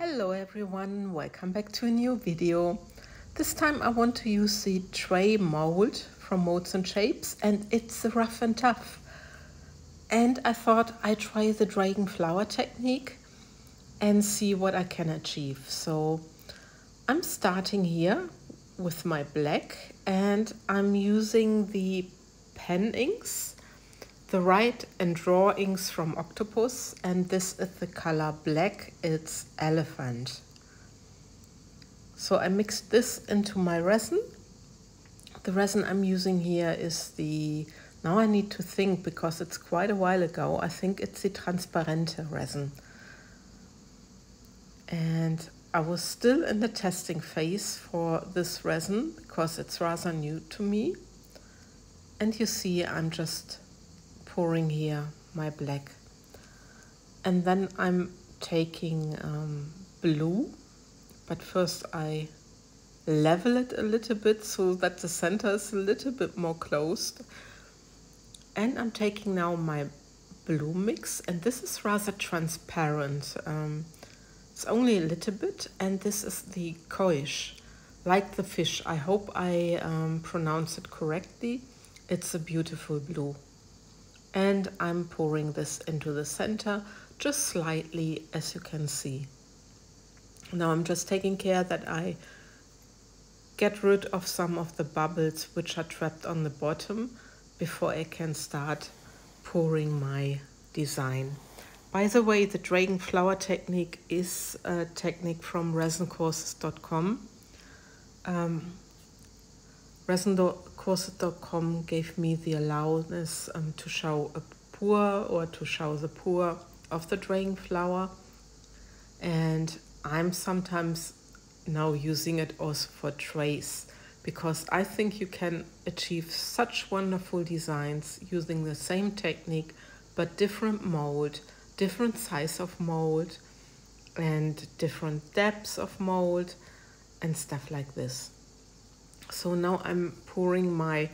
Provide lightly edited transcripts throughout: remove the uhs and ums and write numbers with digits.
Hello everyone, welcome back to a new video. This time I want to use the tray mold from Molds and Shapes, and it's the rough and tough. And I thought I'd try the dragon flower technique and see what I can achieve. So I'm starting here with my black and I'm using the pen inks, the Write and Draw inks from Octopus, and this is the color black, it's Elephant. So I mixed this into my resin. The resin I'm using here is now I need to think because it's quite a while ago, I think it's the Transparente resin. And I was still in the testing phase for this resin because it's rather new to me. And you see I'm just pouring here my black, and then I'm taking blue, but first I level it a little bit so that the center is a little bit more closed, and I'm taking now my blue mix, and this is rather transparent. It's only a little bit, and this is the Koish, like the fish. I hope I pronounce it correctly. It's a beautiful blue. And I'm pouring this into the center, just slightly, as you can see. Now I'm just taking care that I get rid of some of the bubbles which are trapped on the bottom before I can start pouring my design. By the way, the dragon flower technique is a technique from resincourses.com. Resincourses.com gave me the allowance to show a pour or to show the pour of the dragon flower, and I'm sometimes now using it also for trays because I think you can achieve such wonderful designs using the same technique but different mold, different size of mold and different depths of mold and stuff like this. So now I'm pouring my,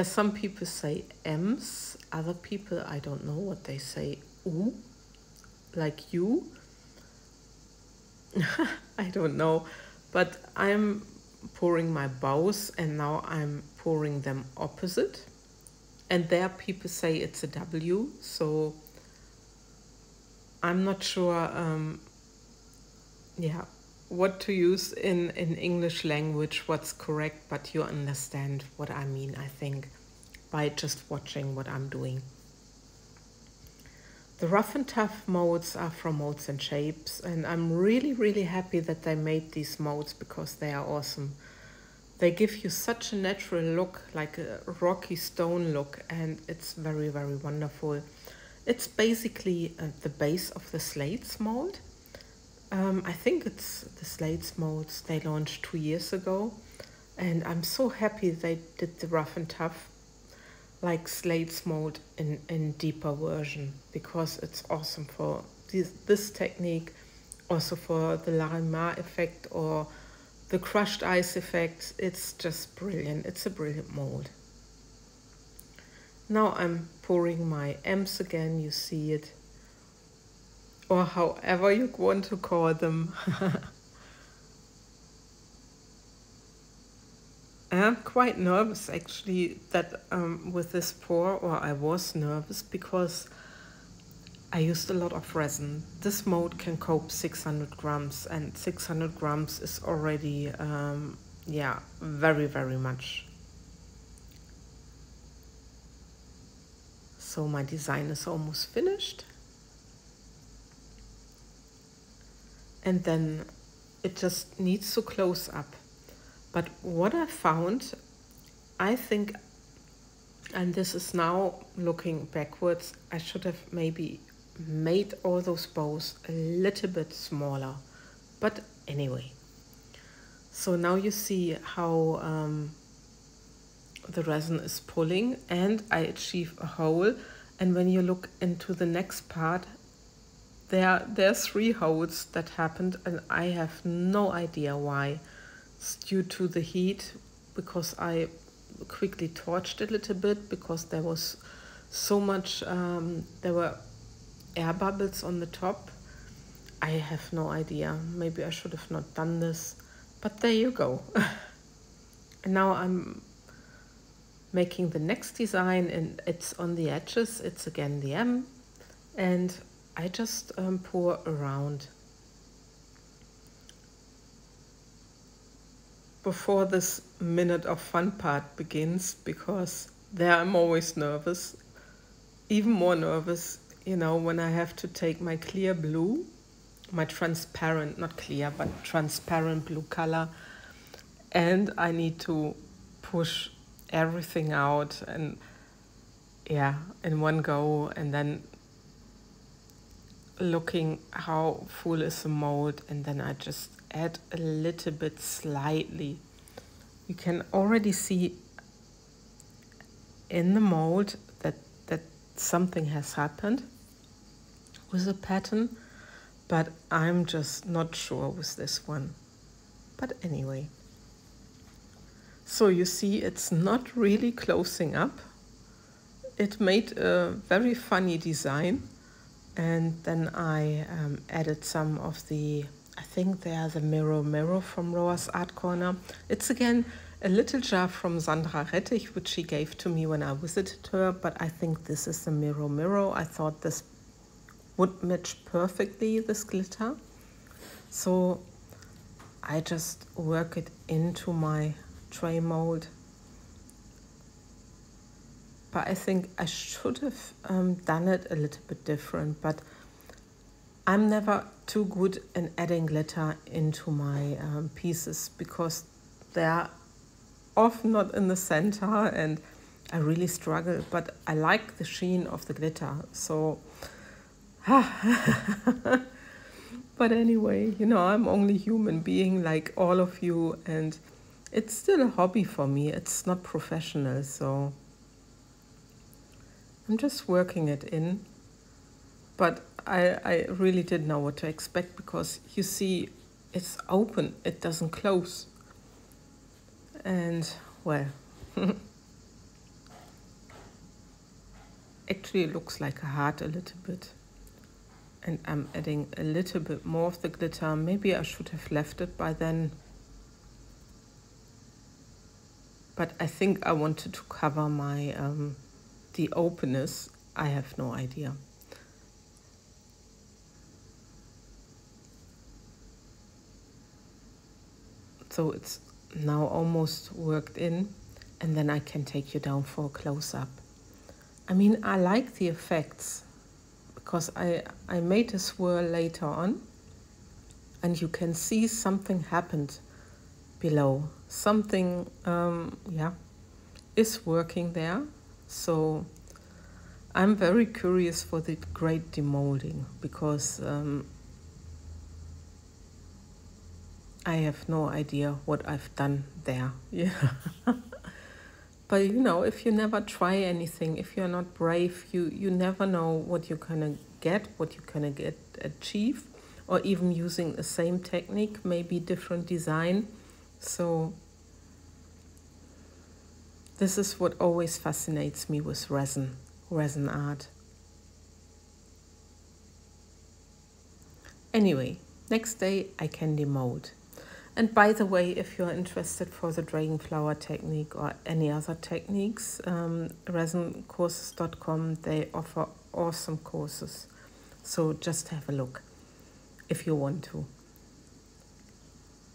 some people say M's, other people, I don't know what they say, U, like you. I don't know, but I'm pouring my bows and now I'm pouring them opposite. And there people say it's a W, so I'm not sure, what to use in English language, what's correct, but you understand what I mean, I think, by just watching what I'm doing. The rough and tough molds are from Molds and Shapes, and I'm really happy that they made these molds because they are awesome. They give you such a natural look, like a rocky stone look, and it's very wonderful. It's basically the base of the Slates mold. I think it's the Slates molds they launched 2 years ago, and I'm so happy they did the rough and tough like Slates mold in deeper version because it's awesome for this technique, also for the Larimar effect or the crushed ice effect. It's just brilliant. It's a brilliant mold. Now I'm pouring my M's again, you see it, or however you want to call them. I'm quite nervous actually that with this pour, or I was nervous because I used a lot of resin. This mold can cope 600 grams, and 600 grams is already, very much. So my design is almost finished. And then it just needs to close up. But what I found, I think, and this is now looking backwards, I should have maybe made all those bows a little bit smaller. But anyway, so now you see how the resin is pulling, and I achieve a hole. And when you look into the next part, there are 3 holes that happened, and I have no idea why. It's due to the heat, because I quickly torched it a little bit because there was so much, there were air bubbles on the top, I have no idea. Maybe I should have not done this, but there you go. And now I'm making the next design, and it's on the edges. It's again the M, and I just pour around. Before this minute of fun part begins, because there I'm always nervous, even more nervous, you know, when I have to take my clear blue, my transparent, not clear, but transparent blue color, and I need to push everything out, and yeah, in one go, and then looking how full is the mold, and then I just add a little bit slightly. You can already see in the mold that something has happened with the pattern, but I'm just not sure with this one. But anyway, so you see it's not really closing up. It made a very funny design, and then I added some of the, I think they are the Mirror from Roa's Art Corner. It's again a little jar from Sandra Rettich, which she gave to me when I visited her, but I think this is the Mirror. I thought this would match perfectly, this glitter. So I just work it into my tray mold. But I think I should have done it a little bit different, but I'm never too good in adding glitter into my pieces, because they're often not in the center and I really struggle, but I like the sheen of the glitter, so but anyway, you know, I'm only human being like all of you, and it's still a hobby for me. It's not professional, so I'm just working it in. But I really didn't know what to expect, because you see it's open, it doesn't close. And well, actually it looks like a heart a little bit. And I'm adding a little bit more of the glitter. Maybe I should have left it by then. But I think I wanted to cover my the openness. I have no idea. So it's now almost worked in, and then I can take you down for a close-up. I mean, I like the effects, because I made a swirl later on, and you can see something happened below. Something, yeah, is working there. So I'm very curious for the great demolding, because I have no idea what I've done there. Yeah. But you know, if you never try anything, if you're not brave, you never know what you're gonna get, what you're gonna achieve, or even using the same technique, maybe different design. So this is what always fascinates me with resin art. Anyway, next day I can demold. And by the way, if you're interested for the Dragonflower technique or any other techniques, resincourses.com, they offer awesome courses. So just have a look if you want to.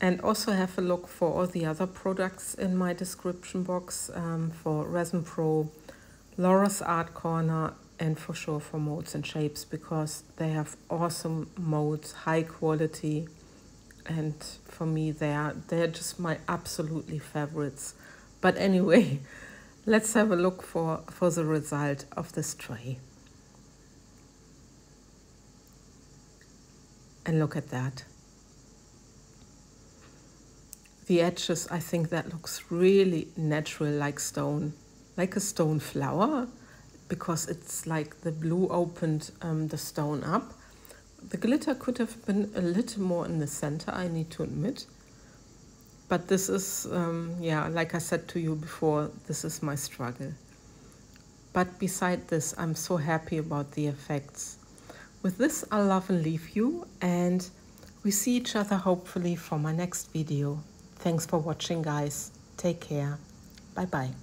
And also have a look for all the other products in my description box, for Resin Pro, Laura's Art Corner, and for sure for Molds and Shapes, because they have awesome molds, high quality. And for me, they're just my absolutely favorites. But anyway, let's have a look for the result of this tray. And look at that. The edges, I think that looks really natural, like stone, like a stone flower, because it's like the blue opened the stone up. The glitter could have been a little more in the center, I need to admit. But this is, yeah, like I said to you before, this is my struggle. But beside this, I'm so happy about the effects. with this, I'll love and leave you, and we see each other hopefully for my next video. Thanks for watching, guys. Take care. Bye bye.